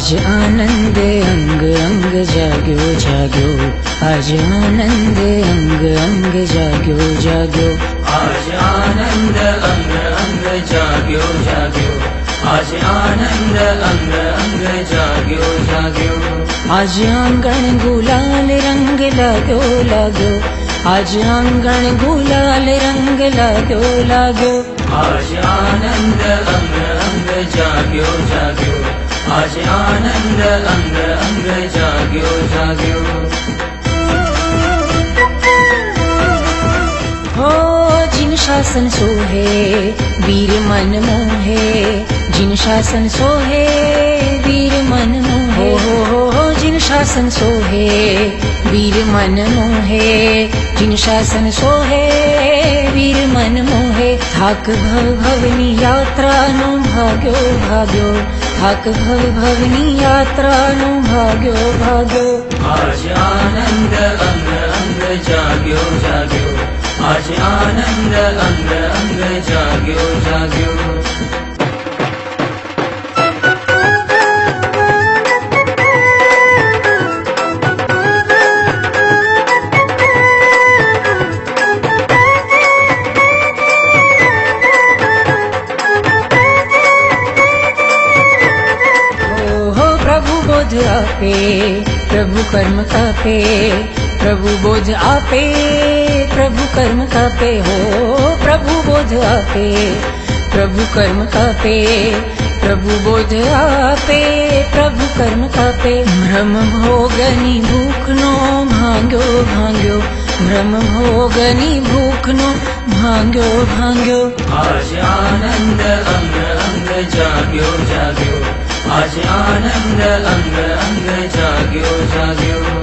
आज आनंद अंग अंग जाग्यो जाग्यो, आज आनंद अंग अंग जाग्यो जाग्यो, आज आनंद अंग अंग जाग्यो जाग्यो, आज आनंद अंग अंग जाग्यो जाग्यो। आज आंगण गुलाल रंग लाग्यो लाग्यो, आज आंगण गुलाल रंग लाग्यो लाग्यो, आज आनंद अंग अंग जाग्यो जाग्यो, आज आनंद अंग अंग जाग्यो जाग्यो। हो जिन शासन सोहे वीर मन मोहे, जिन शासन सोहे वीर मन मोहे, हो जिन शासन सोहे वीर मन मोहे, जिन शासन सोहे वीर मन मोहे। थाक भव भवनी यात्रा नो भाग्यो भाग्यो, थाक भव भवनी यात्रा नो भाग्यो भाग्यो। आज आनंद अंग अंग जाग्यो जाग्यो, आज आनंद अंग अंग जाग्यो जाग्यो। बोध आपे प्रभु कर्म कापे, प्रभु बोध आपे प्रभु कर्म कापे, हो प्रभु बोध आपे प्रभु कर्म कापे, प्रभु बोध आपे प्रभु कर्म कापे। भ्रम भोगनी भूख नो भांग्यो भांग्यो, भ्रम भोगनी भूख नो भांग्यो भांग्यो। आज आनंद अंग अंग जाग्यो जाग्यो, आज आनंद अंग अंग जाग्यो जाग्यो।